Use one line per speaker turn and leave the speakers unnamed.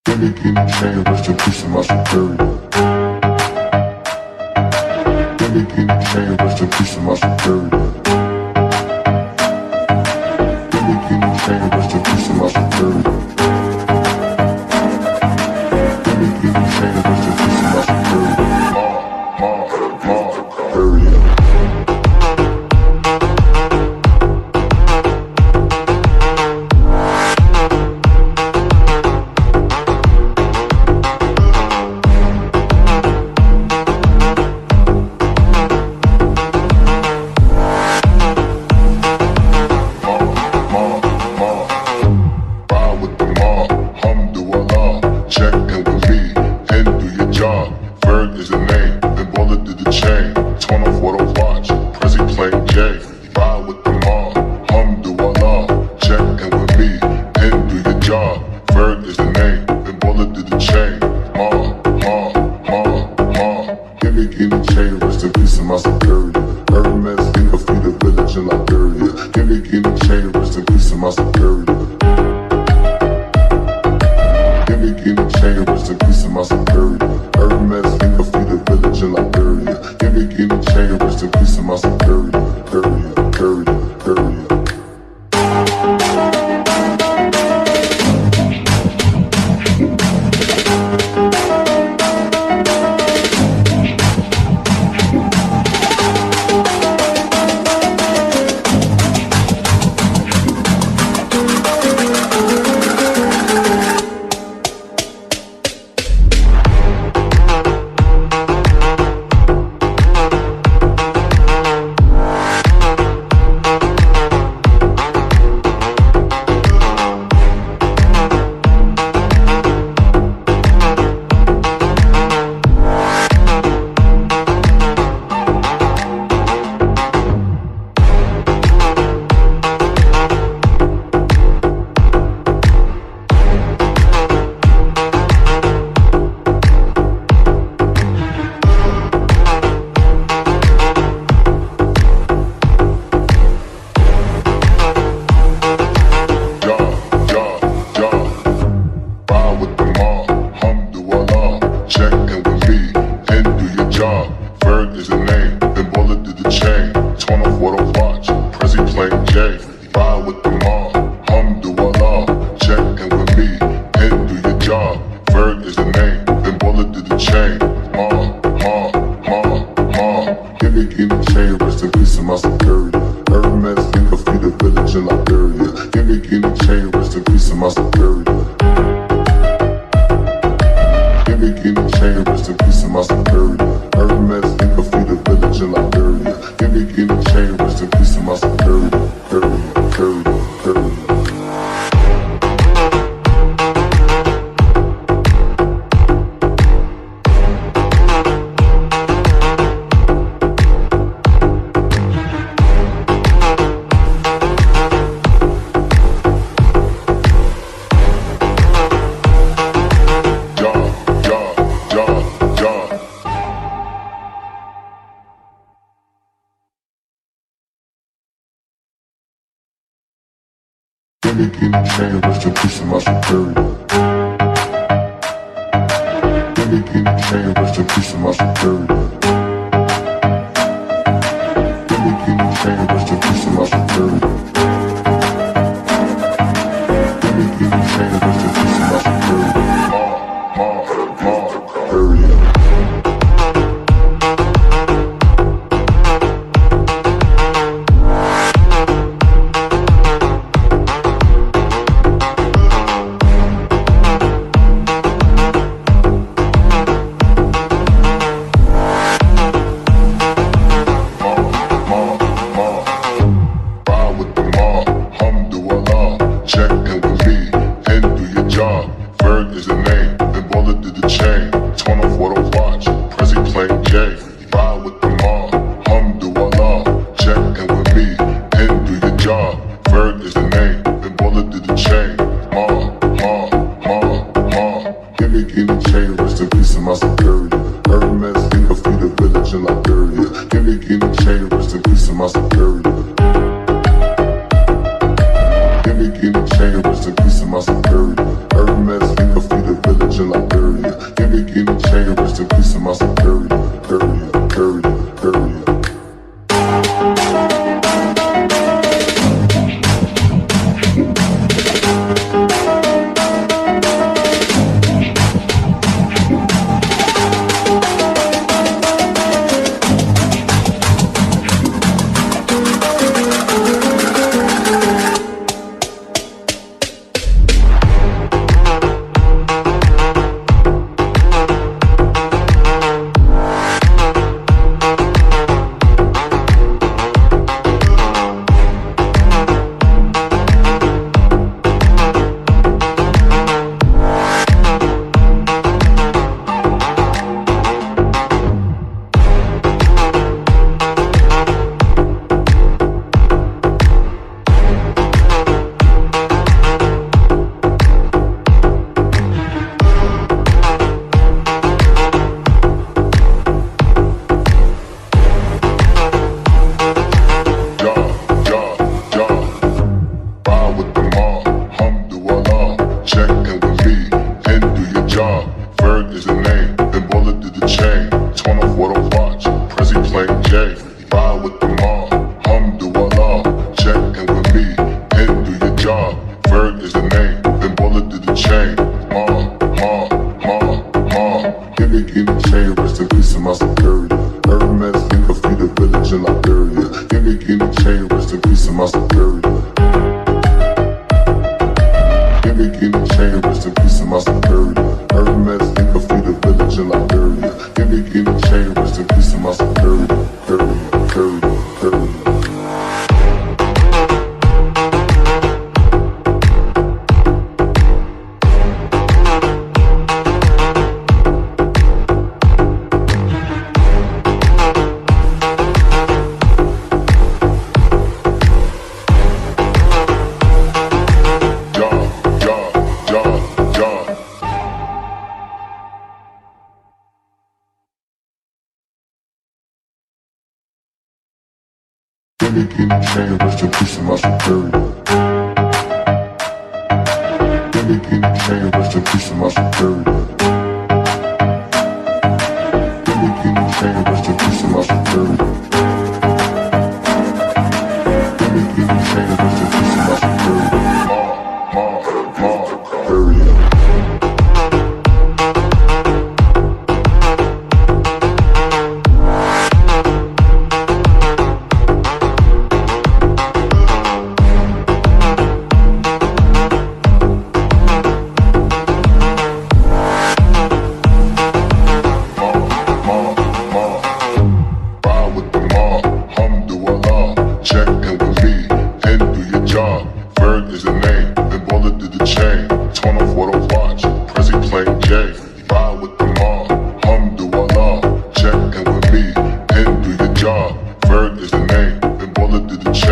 Gimme chain, rest in peace to my superior. Gimme chain, rest in peace to my superior. Gimme chain, rest in peace to my superior. Gimme chain, rest in peace to my superior. Superior. Ferg is the name, then bullet did the chain. Torn off what I watch, Prezi playing J. Ride with the mob, Alhamdulillah. Check in with me, and do your job. Ferg is the name, then bullet did the chain. Gimme chain, rest in peace to my superior. Hermes, think of feed the village in Liberia. Gimme chain, rest in peace to my superior. Gimme chain, rest in peace to my superior. Hermes, think of feed the village in Liberia. Gimme chain, rest in peace to my superior. Period. Ferg is the name, then bullet did the chain. Torn off what I watch, Prezi playing J. Ride with the mob, Alhamdulillah. Check in with me, and do your job. Ferg is the name, then bullet did the chain. Gimme chain, rest in peace to my superior. Hermes, think of feed the village in Liberia. Gimme chain, rest in peace to my superior. Gimme chain, rest in peace to my superior. Hermes, think of feed the village in Liberia. Gimme chain, rest in peace to my superior. Period. Gimme chain, rest in peace to my superior. Gimme chain, rest in peace to my superior. Gimme chain, rest in peace to my superior. Gimme chain, rest in peace to my superior. Period. Ferg is the name, then bullet did the chain. Torn off what I watch, Prezi playing J. Ride with the mob, Alhamdulillah. Check in with me, and do your job. Ferg is the name, then bullet did the chain. Gimme chain, rest in peace to my superior. Hermes, think of feed the village in Liberia. Gimme chain, rest in peace to my superior. Gimme chain, rest in peace to my superior. Hermes, think of feed the village. chain. Give me chain, rest in peace of my superior. Hermes, think of feed the village in Liberia. Give me chain, rest in peace of my superior. Give me chain, rest in peace of my superior. Hermes, think of feed the village in Liberia. Give me chain, rest in peace of my superior. Give me chain, rest in peace of my superior. Give me chain, rest in peace of my superior. Give me chain, rest in peace of my superior. Give me chain, rest in peace of my superior. Ferg is the name, then Baller did the chain. Torn off what I watch, Prezi playing Jay. Ride with the mob, Alhamdulillah. Check in with me, and do your job. Ferg is the name, then Baller did the chain.